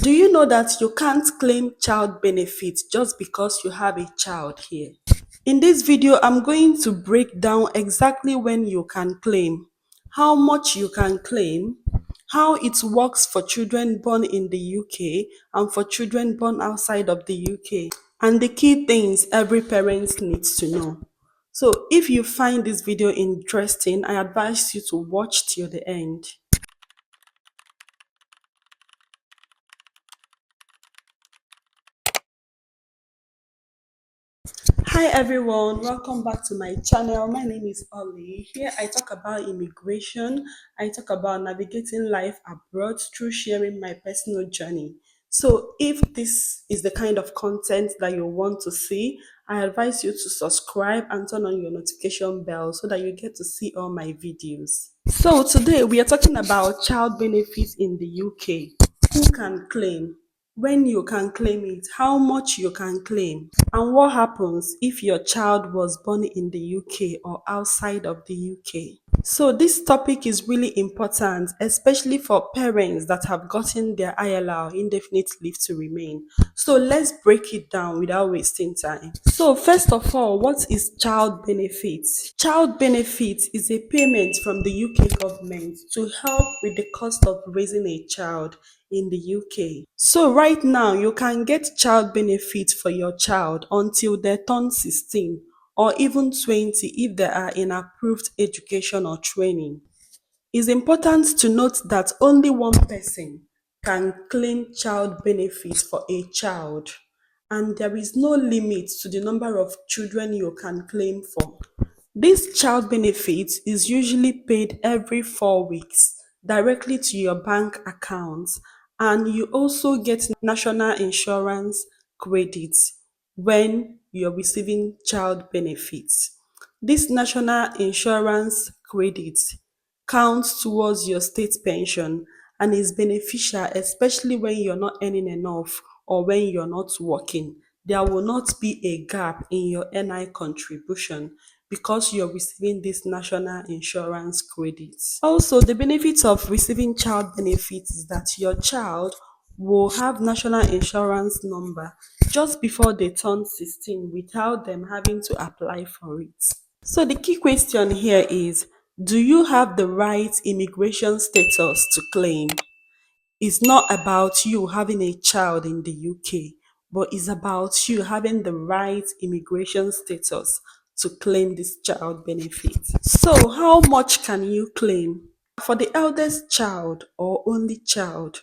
Do you know that you can't claim child benefits just because you have a child here? In this video, I'm going to break down exactly when you can claim, how much you can claim, how it works for children born in the UK and for children born outside of the UK, and the key things every parent needs to know. So if you find this video interesting, I advise you to watch till the end. Hi everyone, welcome back to my channel. My name is Ollie. Here I talk about immigration, I talk about navigating life abroad through sharing my personal journey. So if this is the kind of content that you want to see, I advise you to subscribe and turn on your notification bell so that you get to see all my videos. So today we are talking about child benefits in the UK. Who can claim? When you can claim it, how much you can claim, and what happens if your child was born in the UK or outside of the UK. So this topic is really important, especially for parents that have gotten their ILR, indefinite leave to remain. So let's break it down without wasting time. So first of all, what is child benefits? Child benefits is a payment from the UK government to help with the cost of raising a child in the UK. So right now you can get child benefit for your child until they turn 16 or even 20 if they are in approved education or training. It's important to note that only one person can claim child benefits for a child, and there is no limit to the number of children you can claim for. This child benefit is usually paid every 4 weeks directly to your bank account, and you also get national insurance credits when you're receiving child benefits. This national insurance credit counts towards your state pension and is beneficial, especially when you're not earning enough or when you're not working. There will not be a gap in your NI contribution because you're receiving this national insurance credits. Also, the benefits of receiving child benefits is that your child will have national insurance number just before they turn 16 without them having to apply for it. So the key question here is, do you have the right immigration status to claim? It's not about you having a child in the UK, but it's about you having the right immigration status to claim this child benefit. So, how much can you claim? For the eldest child or only child,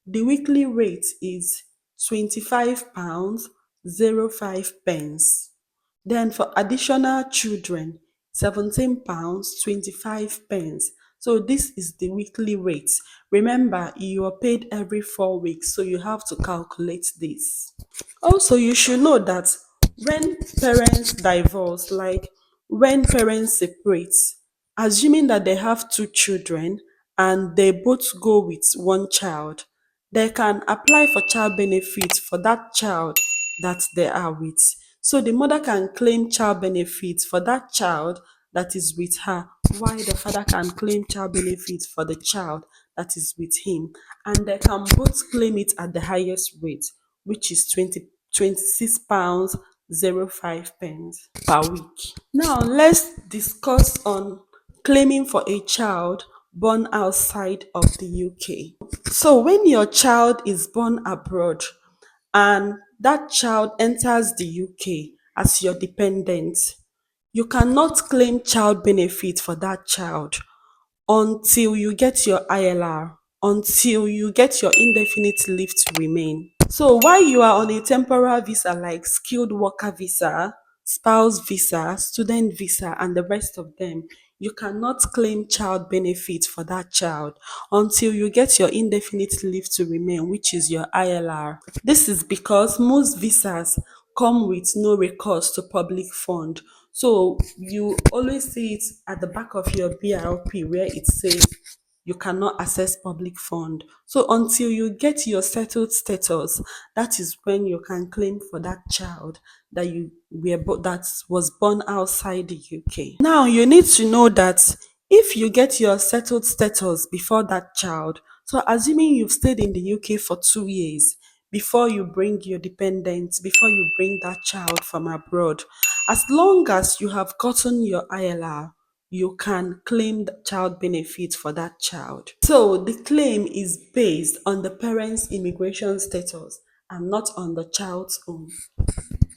the weekly rate is £25 05 pence. Then for additional children, £17 25 pence. So this is the weekly rate. Remember, you are paid every 4 weeks, so you have to calculate this. Also, you should know that when parents divorce, like when parents separate, assuming that they have two children and they both go with one child, they can apply for child benefits for that child that they are with. So the mother can claim child benefits for that child that is with her, while the father can claim child benefits for the child that is with him. And they can both claim it at the highest rate, which is £26 05 pence per week. Now let's discuss on claiming for a child born outside of the UK. So when your child is born abroad and that child enters the UK as your dependent, you cannot claim child benefit for that child until you get your ILR, until you get your indefinite leave to remain. So while you are on a temporary visa like skilled worker visa, spouse visa, student visa, and the rest of them, you cannot claim child benefit for that child until you get your indefinite leave to remain, which is your ILR. This is because most visas come with no recourse to public fund. So you always see it at the back of your BRP where it says you cannot access public fund. So until you get your settled status, that is when you can claim for that child that that was born outside the UK. Now you need to know that if you get your settled status before that child, So assuming you've stayed in the UK for 2 years before you bring your dependents, before you bring that child from abroad, as long as you have gotten your ILR, you can claim the child benefit for that child. So the claim is based on the parent's immigration status and not on the child's own.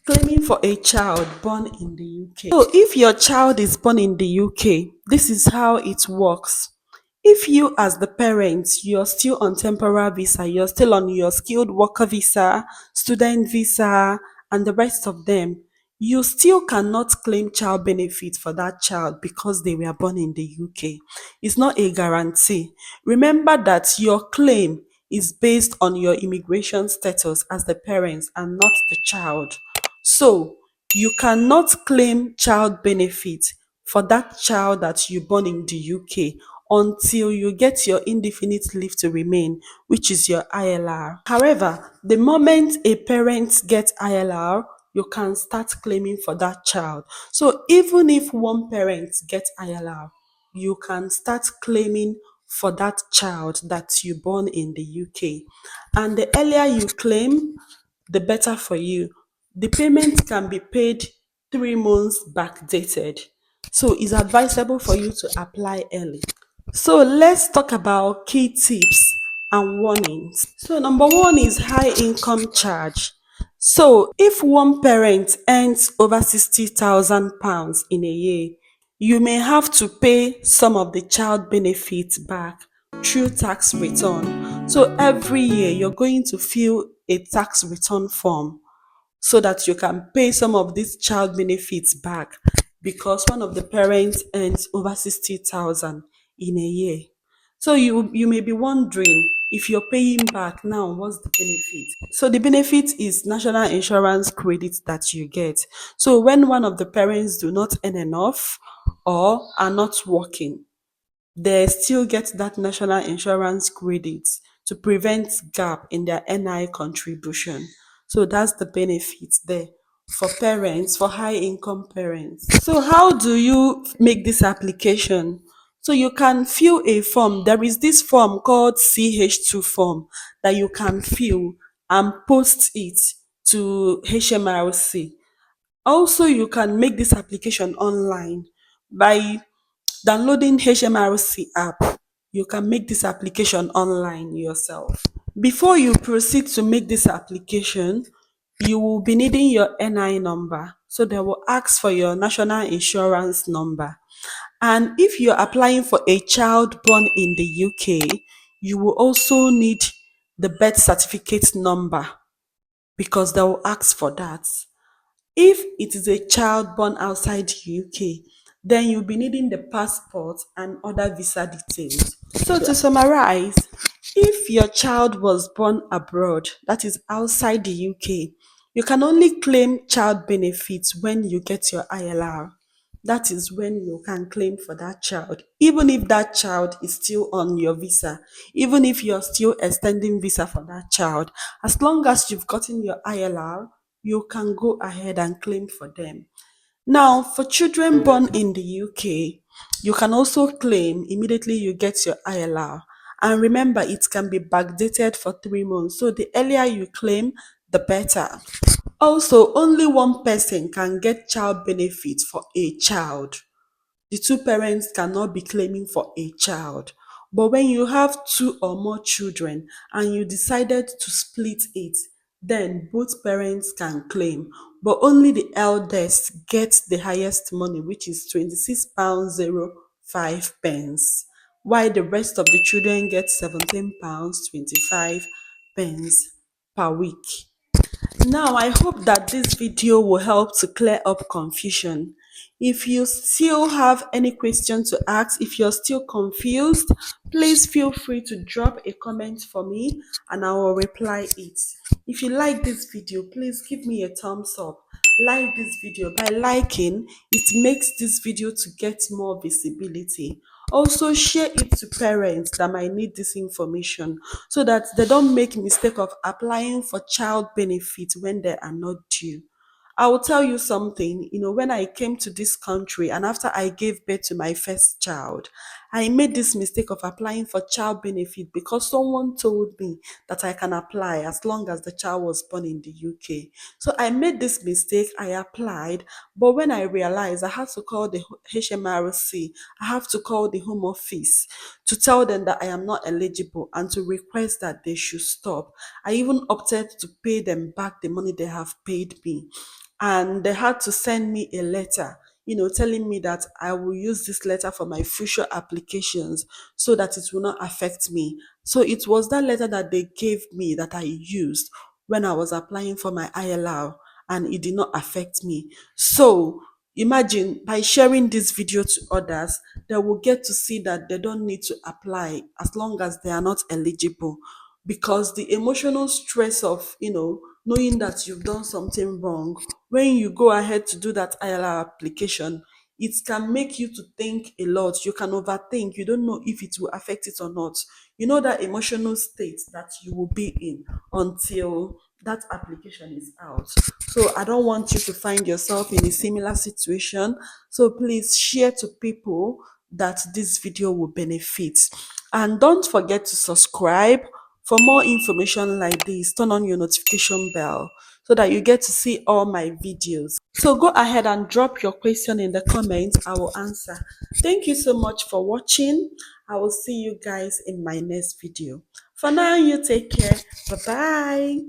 Claiming for a child born in the UK. So if your child is born in the UK, this is how it works. If you as the parent, you're still on temporary visa, you're still on your skilled worker visa, student visa, and the rest of them, you still cannot claim child benefit for that child because they were born in the UK. It's not a guarantee. Remember that your claim is based on your immigration status as the parents and not the child. So you cannot claim child benefit for that child that you born in the UK until you get your indefinite leave to remain, which is your ILR. However, the moment a parent gets ILR, you can start claiming for that child. So even if one parent gets ILR, you can start claiming for that child that you born in the UK. And the earlier you claim, the better for you. The payment can be paid 3 months backdated. So it's advisable for you to apply early. So let's talk about key tips and warnings. So number one is high income charge. So if one parent earns over £60,000 in a year, you may have to pay some of the child benefits back through tax return. So every year you're going to fill a tax return form so that you can pay some of these child benefits back because one of the parents earns over 60,000 in a year. So you may be wondering, if you're paying back now, what's the benefit? So the benefit is national insurance credit that you get. So when one of the parents do not earn enough or are not working, they still get that national insurance credit to prevent gap in their NI contribution. So that's the benefit there for parents, for high income parents. So how do you make this application? So you can fill a form. There is this form called CH2 form that you can fill and post it to HMRC. Also, you can make this application online by downloading HMRC app. You can make this application online yourself. Before you proceed to make this application, you will be needing your NI number. So they will ask for your national insurance number. And if you're applying for a child born in the UK, you will also need the birth certificate number because they will ask for that. If it is a child born outside the UK, then you'll be needing the passport and other visa details. So to summarize, if your child was born abroad, that is outside the UK, you can only claim child benefits when you get your ILR. That is when you can claim for that child, even if that child is still on your visa, even if you're still extending visa for that child. As long as you've gotten your ILR, you can go ahead and claim for them. Now, for children born in the UK, you can also claim immediately you get your ILR. And remember, it can be backdated for 3 months. So the earlier you claim, the better. Also, only one person can get child benefit for a child. The two parents cannot be claiming for a child. But when you have two or more children and you decided to split it, then both parents can claim. But only the eldest gets the highest money, which is £26.05, while the rest of the children get £17.25 per week. Now, I hope that this video will help to clear up confusion. If you still have any question to ask, if you're still confused, please feel free to drop a comment for me and I will reply it. If you like this video, please give me a thumbs up. Like this video. By liking, it makes this video to get more visibility. Also, share it to parents that might need this information so that they don't make mistake of applying for child benefit when they are not due. I will tell you something, when I came to this country and after I gave birth to my first child, I made this mistake of applying for child benefit because someone told me that I can apply as long as the child was born in the UK. So I made this mistake, I applied, but when I realized I had to call the HMRC, I have to call the Home Office to tell them that I am not eligible and to request that they should stop. I even opted to pay them back the money they have paid me. And they had to send me a letter, telling me that I will use this letter for my future applications so that it will not affect me. So it was that letter that they gave me that I used when I was applying for my ILR, and it did not affect me. So imagine, by sharing this video to others, they will get to see that they don't need to apply as long as they are not eligible, because the emotional stress of knowing that you've done something wrong, when you go ahead to do that ILR application, it can make you to think a lot. You can overthink. You don't know if it will affect it or not. You know that emotional state that you will be in until that application is out. So I don't want you to find yourself in a similar situation. So please share to people that this video will benefit. And don't forget to subscribe. For more information like this, turn on your notification bell so that you get to see all my videos. So go ahead and drop your question in the comments. I will answer. Thank you so much for watching. I will see you guys in my next video. For now, you take care. Bye-bye.